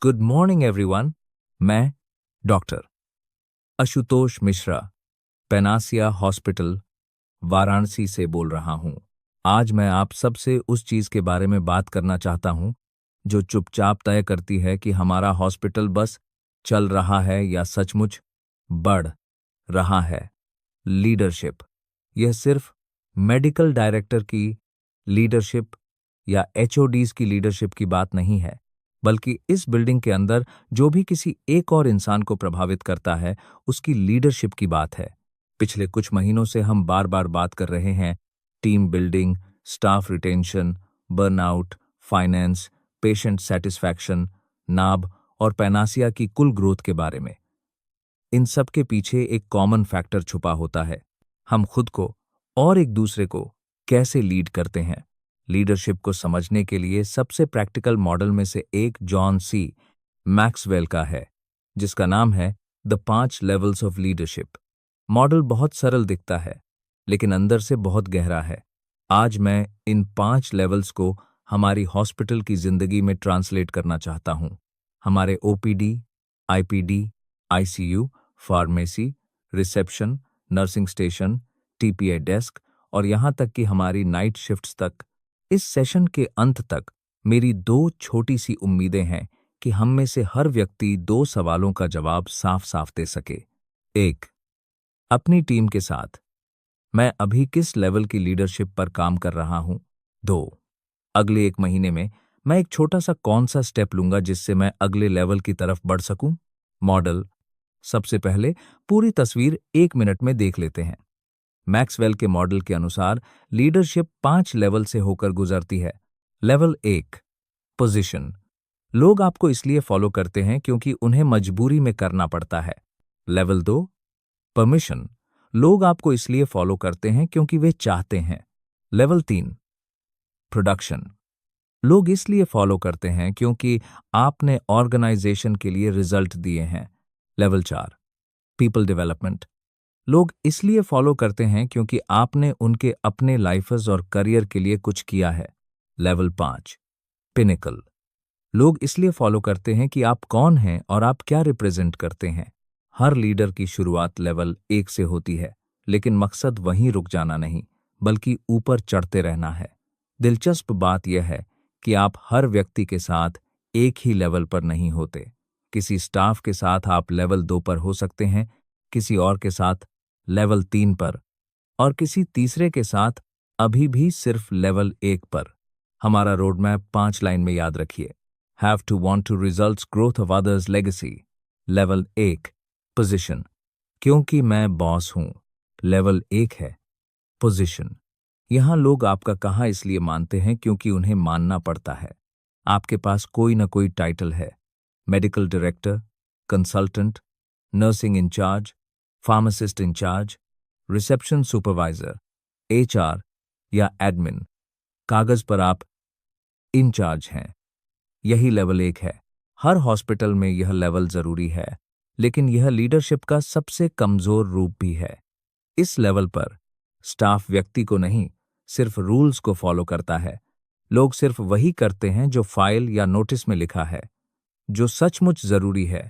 Good morning everyone. मैं doctor Ashutosh Mishra, Panacea hospital, Varanasi से बोल रहा हूं। आज मैं आप सबसे उस चीज के बारे में बात करना चाहता हूं जो चुपचाप तय करती है कि हमारा हॉस्पिटल बस चल रहा है या सचमुच बढ़ रहा है। लीडरशिप। यह सिर्फ मेडिकल डायरेक्टर की लीडरशिप या एचओडीज की लीडरशिप की बात नहीं है, बल्कि इस बिल्डिंग के अंदर जो भी किसी एक और इंसान को प्रभावित करता है उसकी लीडरशिप की बात है। पिछले कुछ महीनों से हम बार बार बात कर रहे हैं team building, staff retention, burnout, finance, patient satisfaction, NABH और पैनासिया की कुल ग्रोथ के बारे में। इन सब के पीछे एक कॉमन फैक्टर छुपा होता है, हम खुद को और एक दूसरे को कैसे लीड करते हैं। लीडरशिप को समझने के लिए सबसे प्रैक्टिकल मॉडल में से एक जॉन सी मैक्सवेल का है, जिसका नाम है the 5 levels of leadership. Model बहुत सरल दिखता है, लेकिन अंदर से बहुत गहरा है। आज मैं इन 5 लेवल्स को हमारी हॉस्पिटल की जिंदगी में ट्रांसलेट करना चाहता हूं। हमारे OPD, IPD, ICU, pharmacy, reception, nursing station, TPA desk और यहां तक कि हमारी नाइट शिफ्ट्स तक। इस सेशन के अंत तक मेरी 2 छोटी सी उम्मीदें हैं कि हम में से हर व्यक्ति 2 सवालों का जवाब साफ साफ दे सके। 1, अपनी टीम के साथ मैं अभी किस लेवल की लीडरशिप पर काम कर रहा हूं। 2, अगले 1 महीने में मैं एक छोटा सा कौन सा स्टेप लूंगा जिससे मैं अगले लेवल की तरफ बढ़ सकूं। मॉडल। सबसे पहले पूरी तस्वीर 1 मिनट में देख लेते हैं। मैक्सवेल के मॉडल के अनुसार लीडरशिप 5 लेवल से होकर गुजरती है। Level 1, position. लोग आपको इसलिए फॉलो करते हैं क्योंकि उन्हें मजबूरी में करना पड़ता है। Level 2, permission. लोग आपको इसलिए फॉलो करते हैं क्योंकि वे चाहते हैं। Level 3, production. लोग इसलिए फॉलो करते हैं क्योंकि आपने ऑर्गेनाइजेशन के लिए रिजल्ट दिए हैं। Level 4, people development. लोग इसलिए फॉलो करते हैं क्योंकि आपने उनके अपने लाइफ्स और करियर के लिए कुछ किया है। Level 5, pinnacle. लोग इसलिए फॉलो करते हैं कि आप कौन हैं और आप क्या रिप्रेजेंट करते हैं। हर लीडर की शुरुआत लेवल 1 से होती है, लेकिन मकसद वहीं रुक जाना नहीं, बल्कि ऊपर चढ़ते रहना है। दिलचस्प बात यह है कि आप हर व्यक्ति के साथ एक ही लेवल पर नहीं होते। किसी स्टाफ के साथ आप लेवल 2 पर हो सकते हैं, किसी और के साथ लेवल 3 पर और किसी तीसरे के साथ अभी भी सिर्फ लेवल 1 पर। हमारा रोडमैप 5 लाइन में याद रखिए। Have to want to results growth of others legacy. Level 1, position. क्योंकि मैं बॉस हूं। लेवल 1 है पोजीशन। यहां लोग आपका कहा इसलिए मानते हैं क्योंकि उन्हें मानना पड़ता है। आपके पास कोई ना कोई टाइटल है, medical director, consultant, nursing incharge, pharmacist incharge, reception supervisor, HR या एडमिन। कागज पर आप इंचार्ज हैं। यही लेवल 1 है। हर हॉस्पिटल में यह लेवल जरूरी है, लेकिन यह लीडरशिप का सबसे कमजोर रूप भी है। इस लेवल पर स्टाफ व्यक्ति को नहीं, सिर्फ रूल्स को फॉलो करता है। लोग सिर्फ वही करते हैं जो फाइल या नोटिस में लिखा है। जो सचमुच जरूरी है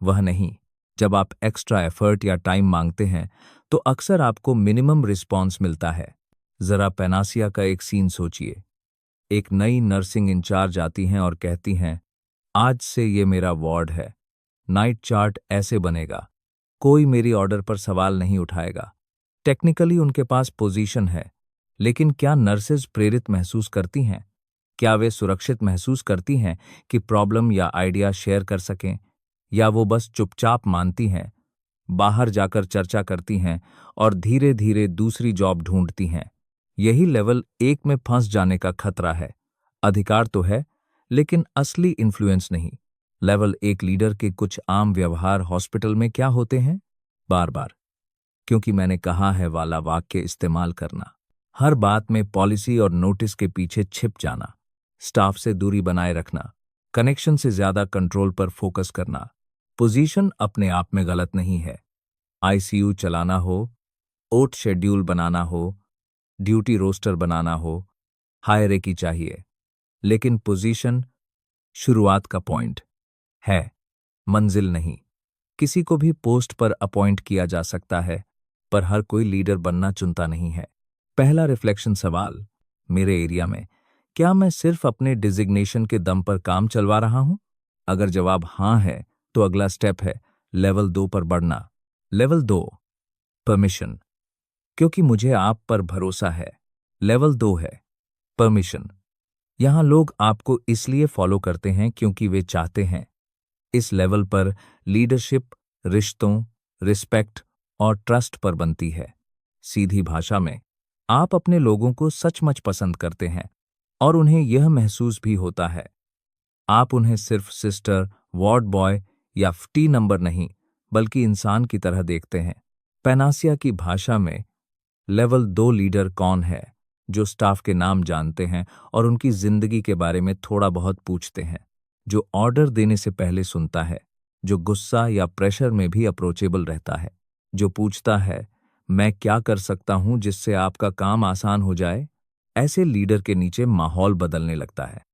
वह नहीं। जब आप एक्स्ट्रा एफर्ट या टाइम मांगते हैं तो अक्सर आपको मिनिमम रिस्पॉन्स मिलता है। जरा पेनासिया का एक सीन सोचिए। एक नई नर्सिंग इंचार्ज आती हैं और कहती हैं, आज से ये मेरा वार्ड है, नाइट चार्ट ऐसे बनेगा, कोई मेरी ऑर्डर पर सवाल नहीं उठाएगा। टेक्निकली उनके पास पोजीशन है, लेकिन क्या नर्सेज प्रेरित महसूस करती हैं? क्या वे सुरक्षित महसूस करती हैं कि प्रॉब्लम या आइडिया शेयर कर सकें, या वो बस चुपचाप मानती हैं, बाहर जाकर चर्चा करती हैं और धीरे धीरे दूसरी जॉब ढूंढती हैं? यही लेवल 1 में फंस जाने का खतरा है। अधिकार तो है, लेकिन असली इन्फ्लुएंस नहीं। लेवल 1 लीडर के कुछ आम व्यवहार हॉस्पिटल में क्या होते हैं? बार बार क्योंकि मैंने कहा है वाला वाक्य इस्तेमाल करना, हर बात में पॉलिसी और नोटिस के पीछे छिप जाना, स्टाफ से दूरी बनाए रखना, कनेक्शन से ज्यादा कंट्रोल पर फोकस करना। पोजीशन अपने आप में गलत नहीं है। आईसीयू चलाना हो, ओट शेड्यूल बनाना हो, ड्यूटी रोस्टर बनाना हो, हायरार्की चाहिए, लेकिन पोजीशन शुरुआत का पॉइंट। है, मंजिल नहीं। किसी को भी पोस्ट पर अपॉइंट किया जा सकता है, पर हर कोई लीडर बनना चुनता नहीं है। पहला रिफ्लेक्शन सवाल, मेरे एरिया में क्या मैं सिर्फ अपने डिजिग्नेशन के दम पर काम चलवा रहा हूं? अगर जवाब हाँ है, तो अगला स्टेप है लेवल 2 पर बढ़ना। Level 2, permission. क्योंकि मुझे आप पर भरोसा है। लेवल 2 है परमिशन। यहां लोग आपको इसलिए फॉलो करते हैं क्योंकि वे चाहते हैं। इस लेवल पर लीडरशिप रिश्तों, रिस्पेक्ट और ट्रस्ट पर बनती है। सीधी भाषा में, आप अपने लोगों को सचमुच पसंद करते हैं और उन्हें यह महसूस भी होता है। आप उन्हें सिर्फ सिस्टर, वार्ड बॉय या टी नंबर नहीं, बल्कि इंसान की तरह देखते हैं। पेनासिया की भाषा में लेवल 2 लीडर कौन है? जो स्टाफ के नाम जानते हैं और उनकी जिंदगी के बारे में थोड़ा बहुत पूछते हैं, जो ऑर्डर देने से पहले सुनता है, जो गुस्सा या प्रेशर में भी अप्रोचेबल रहता है, जो पूछता है मैं क्या कर सकता हूं जिससे आपका काम आसान हो जाए। ऐसे लीडर के नीचे माहौल बदलने लगता है।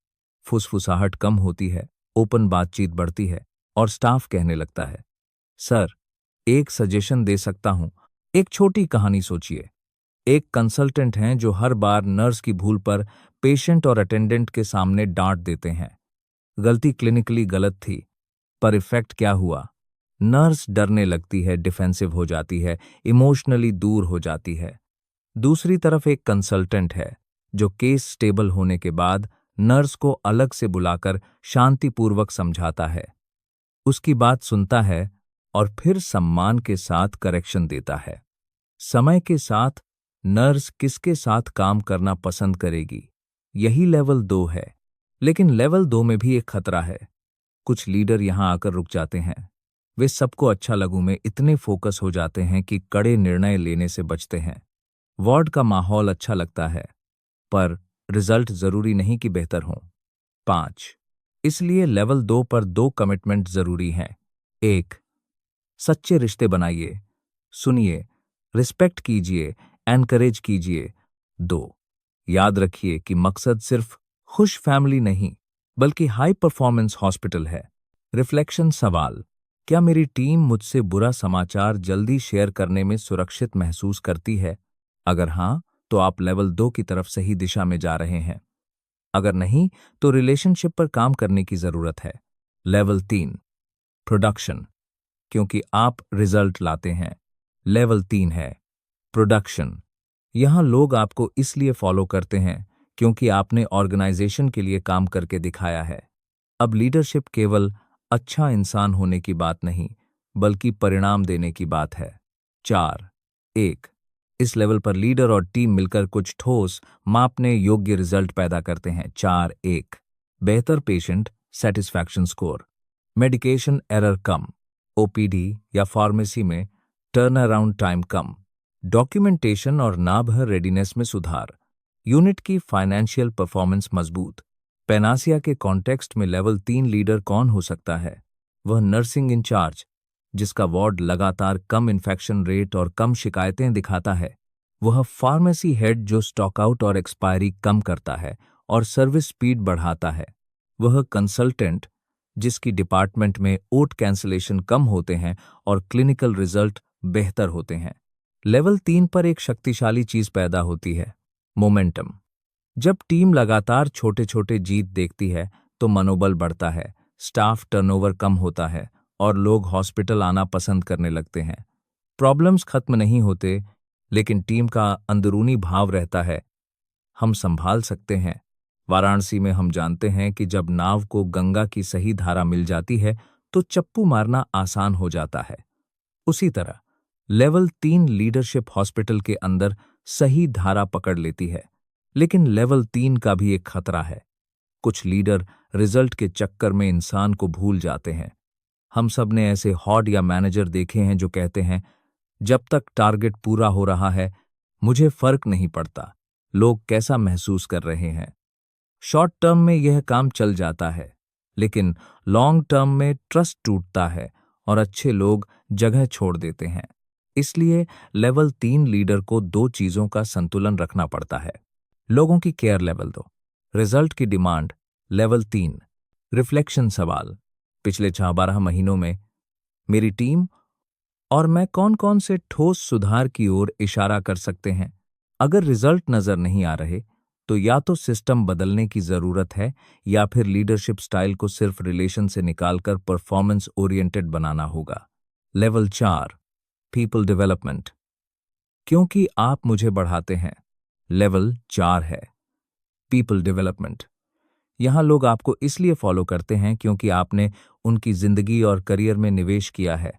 फुसफुसाहट कम होती है, ओपन बातचीत बढ़ती है और स्टाफ कहने लगता है, सर, एक सजेशन दे सकता हूं। एक छोटी कहानी सोचिए। एक कंसल्टेंट हैं जो हर बार नर्स की भूल पर पेशेंट और अटेंडेंट के सामने डांट देते हैं। गलती क्लिनिकली गलत थी, पर इफेक्ट क्या हुआ? नर्स डरने लगती है, डिफेंसिव हो जाती है, इमोशनली दूर हो जाती है। दूसरी तरफ एक कंसल्टेंट है जो केस स्टेबल होने के बाद नर्स को अलग से बुलाकर शांतिपूर्वक समझाता है, उसकी बात सुनता है और फिर सम्मान के साथ करेक्शन देता है। समय के साथ नर्स किसके साथ काम करना पसंद करेगी? यही लेवल 2 है। लेकिन लेवल 2 में भी एक खतरा है। कुछ लीडर यहां आकर रुक जाते हैं। वे सबको अच्छा लगूं में इतने फोकस हो जाते हैं कि कड़े निर्णय लेने से बचते हैं। वार्ड का माहौल अच्छा लगता है, पर रिजल्ट जरूरी नहीं कि बेहतर हो। 5, इसलिए लेवल 2 पर 2 कमिटमेंट जरूरी हैं। 1, सच्चे रिश्ते बनाइए, सुनिए, रिस्पेक्ट कीजिए, एनकरेज कीजिए। 2, याद रखिए कि मकसद सिर्फ खुश फैमिली नहीं, बल्कि हाई परफॉर्मेंस हॉस्पिटल है। रिफ्लेक्शन सवाल, क्या मेरी टीम मुझसे बुरा समाचार जल्दी शेयर करने में सुरक्षित महसूस करती है? अगर हाँ, तो आप लेवल 2 की तरफ सही दिशा में जा रहे हैं। अगर नहीं, तो रिलेशनशिप पर काम करने की जरूरत है। Level 3, production. क्योंकि आप रिजल्ट लाते हैं। लेवल 3 है प्रोडक्शन। यहां लोग आपको इसलिए फॉलो करते हैं क्योंकि आपने ऑर्गेनाइजेशन के लिए काम करके दिखाया है। अब लीडरशिप केवल अच्छा इंसान होने की बात नहीं, बल्कि परिणाम देने की बात है। 4, 1, इस लेवल पर लीडर और टीम मिलकर कुछ ठोस, मापने योग्य रिजल्ट पैदा करते हैं। 4, 1, बेहतर patient satisfaction score, medication error कम, ओपीडी या फार्मेसी में टर्न अराउंड टाइम कम, डॉक्यूमेंटेशन और नाभर रेडीनेस में सुधार, यूनिट की फाइनेंशियल परफॉर्मेंस मजबूत। पेनासिया के कॉन्टेक्स्ट में लेवल 3 लीडर कौन हो सकता है? वह नर्सिंग इंचार्ज जिसका वार्ड लगातार कम इन्फेक्शन रेट और कम शिकायतें दिखाता है। वह फार्मेसी हेड जो स्टॉकआउट और एक्सपायरी कम करता है और सर्विस स्पीड बढ़ाता है। वह कंसल्टेंट जिसकी डिपार्टमेंट में ओट कैंसलेशन कम होते हैं और क्लिनिकल रिजल्ट बेहतर होते हैं। लेवल 3 पर एक शक्तिशाली चीज पैदा होती है, मोमेंटम। जब टीम लगातार छोटे छोटे जीत देखती है तो मनोबल बढ़ता है, स्टाफ टर्नओवर कम होता है और लोग हॉस्पिटल आना पसंद करने लगते हैं। प्रॉब्लम्स खत्म नहीं होते, लेकिन टीम का अंदरूनी भाव रहता है, हम संभाल सकते हैं। वाराणसी में हम जानते हैं कि जब नाव को गंगा की सही धारा मिल जाती है तो चप्पू मारना आसान हो जाता है। उसी तरह लेवल 3 लीडरशिप हॉस्पिटल के अंदर सही धारा पकड़ लेती है। लेकिन लेवल 3 का भी एक खतरा है। कुछ लीडर रिजल्ट के चक्कर में इंसान को भूल जाते हैं। हम सब ने ऐसे हॉड या मैनेजर देखे हैं जो कहते हैं, जब तक टारगेट पूरा हो रहा है मुझे फर्क नहीं पड़ता लोग कैसा महसूस कर रहे हैं। शॉर्ट टर्म में यह काम चल जाता है, लेकिन लॉन्ग टर्म में ट्रस्ट टूटता है और अच्छे लोग जगह छोड़ देते हैं। इसलिए लेवल 3 लीडर को 2 चीजों का संतुलन रखना पड़ता है। लोगों की केयर लेवल 2, रिजल्ट की डिमांड लेवल 3। रिफ्लेक्शन सवाल, पिछले 12 महीनों में मेरी टीम और मैं कौन कौन से ठोस सुधार की ओर इशारा कर सकते हैं। अगर रिजल्ट नजर नहीं आ रहे तो या तो सिस्टम बदलने की जरूरत है या फिर लीडरशिप स्टाइल को सिर्फ रिलेशन से निकालकर परफॉर्मेंस ओरिएंटेड बनाना होगा। Level 4, people development. क्योंकि आप मुझे बढ़ाते हैं। लेवल 4 है पीपल डेवलपमेंट। यहां लोग आपको इसलिए फॉलो करते हैं क्योंकि आपने उनकी जिंदगी और करियर में निवेश किया है।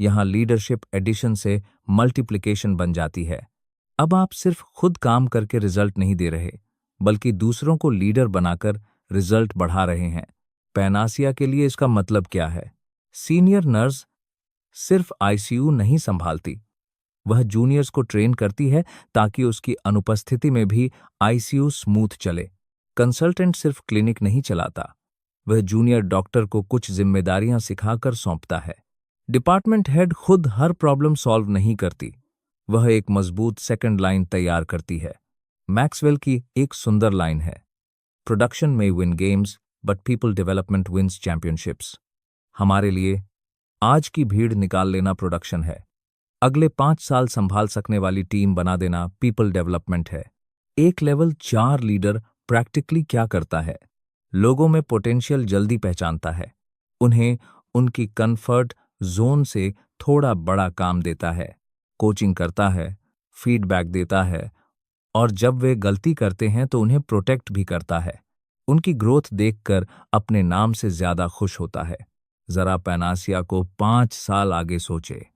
यहां लीडरशिप एडिशन से मल्टीप्लिकेशन बन जाती है। अब आप सिर्फ खुद काम करके रिजल्ट नहीं दे रहे, बल्कि दूसरों को लीडर बनाकर रिजल्ट बढ़ा रहे हैं। पैनासिया के लिए इसका मतलब क्या है? सीनियर नर्स सिर्फ आईसीयू नहीं संभालती, वह जूनियर्स को ट्रेन करती है ताकि उसकी अनुपस्थिति में भी आईसीयू स्मूथ चले। कंसल्टेंट सिर्फ क्लिनिक नहीं चलाता, वह जूनियर डॉक्टर को कुछ जिम्मेदारियां सिखाकर सौंपता है। डिपार्टमेंट हेड खुद हर प्रॉब्लम सॉल्व नहीं करती, वह एक मजबूत सेकंड लाइन तैयार करती है। मैक्सवेल की एक सुंदर लाइन है, प्रोडक्शन में win games but people development wins championships. हमारे लिए आज की भीड़ निकाल लेना प्रोडक्शन है, अगले 5 साल संभाल सकने वाली टीम बना देना पीपल डेवलपमेंट है। एक लेवल 4 लीडर प्रैक्टिकली क्या करता है? लोगों में पोटेंशियल जल्दी पहचानता है, उन्हें उनकी कंफर्ट जोन से थोड़ा बड़ा काम देता है, कोचिंग करता है, फीडबैक देता है और जब वे गलती करते हैं तो उन्हें प्रोटेक्ट भी करता है। उनकी ग्रोथ देखकर अपने नाम से ज्यादा खुश होता है। जरा पैनासिया को 5 साल आगे सोचे।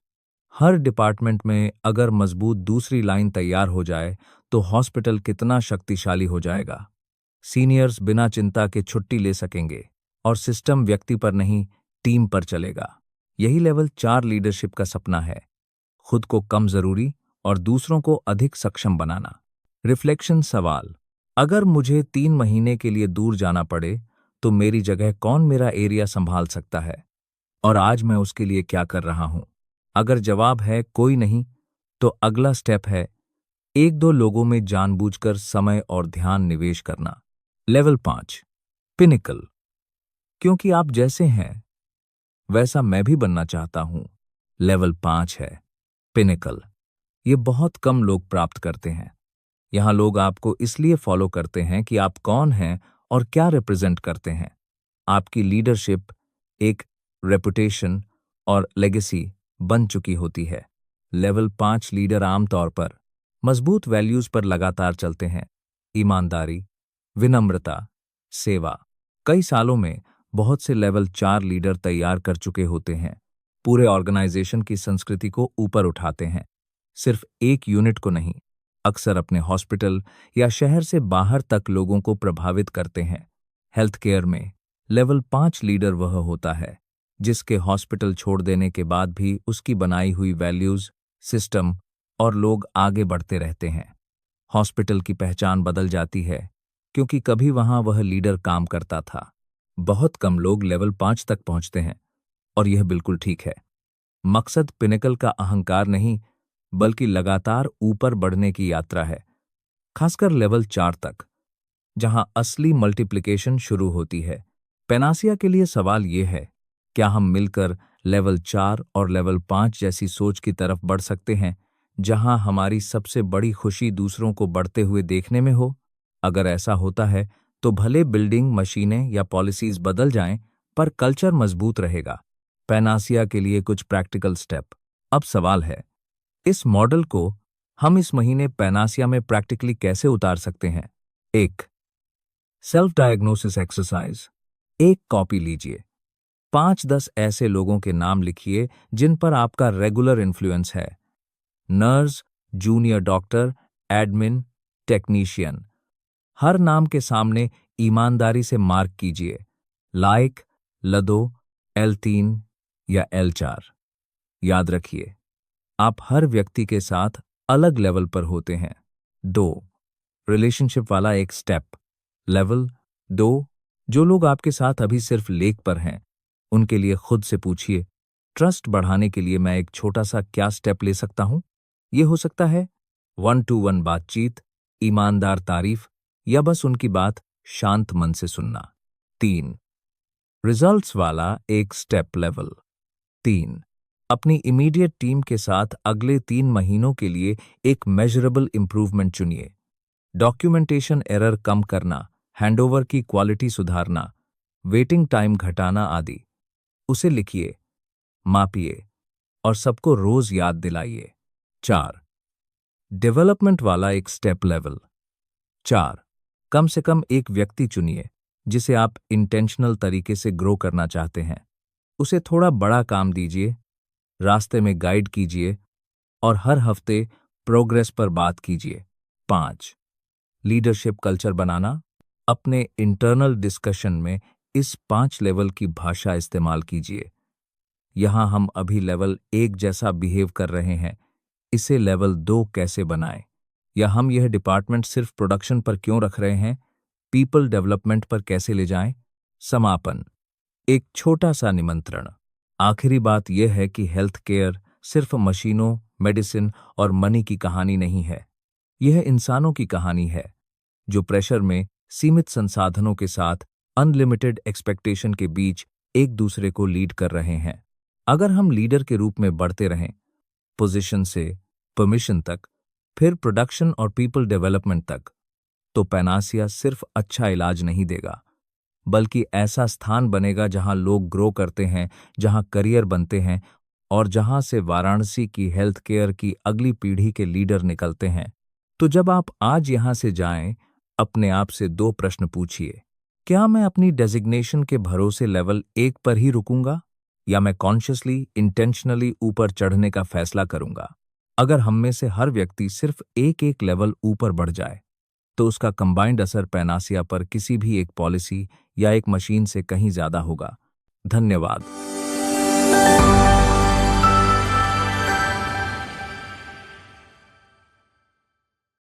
हर डिपार्टमेंट में अगर मजबूत दूसरी लाइन तैयार हो जाए तो हॉस्पिटल कितना शक्तिशाली हो जाएगा। सीनियर्स बिना चिंता के छुट्टी ले सकेंगे और सिस्टम व्यक्ति पर नहीं, टीम पर चलेगा। यही लेवल 4 लीडरशिप का सपना है, खुद को कम जरूरी और दूसरों को अधिक सक्षम बनाना। रिफ्लेक्शन सवाल, अगर मुझे 3 महीने के लिए दूर जाना पड़े तो मेरी जगह कौन मेरा एरिया संभाल सकता है और आज मैं उसके लिए क्या कर रहा हूं? अगर जवाब है कोई नहीं, तो अगला स्टेप है 1-2 लोगों में जानबूझकर समय और ध्यान निवेश करना। Level 5, pinnacle. क्योंकि आप जैसे हैं वैसा मैं भी बनना चाहता हूं। लेवल 5 है पिनिकल। ये बहुत कम लोग प्राप्त करते हैं। यहां लोग आपको इसलिए फॉलो करते हैं कि आप कौन हैं और क्या रिप्रेजेंट करते हैं। आपकी लीडरशिप एक रेपुटेशन और लेगेसी बन चुकी होती है। लेवल 5 लीडर आमतौर पर मजबूत वैल्यूज पर लगातार चलते हैं, ईमानदारी, विनम्रता, सेवा। कई सालों में बहुत से लेवल 4 लीडर तैयार कर चुके होते हैं, पूरे ऑर्गेनाइजेशन की संस्कृति को ऊपर उठाते हैं, सिर्फ एक यूनिट को नहीं, अक्सर अपने हॉस्पिटल या शहर से बाहर तक लोगों को प्रभावित करते हैं। हेल्थ केयर में लेवल 5 लीडर वह होता है जिसके हॉस्पिटल छोड़ देने के बाद भी उसकी बनाई हुई वैल्यूज, सिस्टम और लोग आगे बढ़ते रहते हैं। हॉस्पिटल की पहचान बदल जाती है क्योंकि कभी वहां वह लीडर काम करता था। बहुत कम लोग लेवल 5 तक पहुंचते हैं और यह बिल्कुल ठीक है। मकसद पिनेकल का अहंकार नहीं, बल्कि लगातार ऊपर बढ़ने की यात्रा है, खासकर लेवल 4 तक, जहां असली मल्टीप्लिकेशन शुरू होती है। पैनासिया के लिए सवाल यह है, क्या हम मिलकर लेवल 4 और लेवल 5 जैसी सोच की तरफ बढ़ सकते हैं, जहां हमारी सबसे बड़ी खुशी दूसरों को बढ़ते हुए देखने में हो? अगर ऐसा होता है तो भले बिल्डिंग, मशीनें या पॉलिसीज बदल जाएं, पर कल्चर मजबूत रहेगा। पैनासिया के लिए कुछ प्रैक्टिकल स्टेप। अब सवाल है, इस मॉडल को हम इस महीने पैनासिया में प्रैक्टिकली कैसे उतार सकते हैं? 1, सेल्फ डायग्नोसिस एक्सरसाइज। एक कॉपी लीजिए, 5-10 ऐसे लोगों के नाम लिखिए जिन पर आपका रेगुलर इन्फ्लुएंस है। Nurse, junior doctor, admin, technician. हर नाम के सामने ईमानदारी से मार्क कीजिए, लाइक, लदो, L3 या L4। याद रखिए, आप हर व्यक्ति के साथ अलग लेवल पर होते हैं। 2, रिलेशनशिप वाला एक स्टेप। लेवल 2, जो लोग आपके साथ अभी सिर्फ लेक पर हैं, उनके लिए खुद से पूछिए, ट्रस्ट बढ़ाने के लिए मैं एक छोटा सा क्या स्टेप ले सकता हूं? यह हो सकता है 1-to-1 बातचीत, ईमानदार तारीफ या बस उनकी बात शांत मन से सुनना। 3, रिजल्ट्स वाला एक स्टेप लेवल। 3, अपनी इमीडिएट टीम के साथ अगले 3 महीनों के लिए एक मेजरेबल इंप्रूवमेंट चुनिए। डॉक्यूमेंटेशन एरर कम करना, हैंडओवर की क्वालिटी सुधारना, वेटिंग टाइम घटाना आदि। उसे लिखिए, मापिए और सबको रोज याद दिलाइए। 4, डेवलपमेंट वाला एक स्टेप लेवल। 4, कम से कम एक व्यक्ति चुनिए जिसे आप इंटेंशनल तरीके से ग्रो करना चाहते हैं। उसे थोड़ा बड़ा काम दीजिए, रास्ते में गाइड कीजिए और हर हफ्ते प्रोग्रेस पर बात कीजिए। 5, लीडरशिप कल्चर बनाना। अपने इंटरनल डिस्कशन में इस 5 लेवल की भाषा इस्तेमाल कीजिए। यहां हम अभी लेवल 1 जैसा बिहेव कर रहे हैं, इसे लेवल 2 कैसे बनाएं? या हम यह डिपार्टमेंट सिर्फ प्रोडक्शन पर क्यों रख रहे हैं, पीपल डेवलपमेंट पर कैसे ले जाएं? समापन, एक छोटा सा निमंत्रण। आखिरी बात यह है कि हेल्थ केयर सिर्फ मशीनों, मेडिसिन और मनी की कहानी नहीं है। यह इंसानों की कहानी है जो प्रेशर में, सीमित संसाधनों के साथ, अनलिमिटेड एक्सपेक्टेशन के बीच एक दूसरे को लीड कर रहे हैं। अगर हम लीडर के रूप में बढ़ते रहें, पोजीशन से परमिशन तक, फिर प्रोडक्शन और पीपल डेवलपमेंट तक, तो पैनासिया सिर्फ अच्छा इलाज नहीं देगा, बल्कि ऐसा स्थान बनेगा जहां लोग ग्रो करते हैं, जहां करियर बनते हैं और जहां से वाराणसी की हेल्थ केयर की अगली पीढ़ी के लीडर निकलते हैं। तो जब आप आज यहां से जाएं, अपने आप से 2 प्रश्न पूछिए। क्या मैं अपनी डेजिग्नेशन के भरोसे लेवल 1 पर ही रुकूंगा या मैं कॉन्शियसली, इंटेंशनली ऊपर चढ़ने का फैसला करूंगा? अगर हम में से हर व्यक्ति सिर्फ एक लेवल ऊपर बढ़ जाए, तो उसका कंबाइंड असर पैनासिया पर किसी भी एक पॉलिसी या एक मशीन से कहीं ज्यादा होगा। धन्यवाद।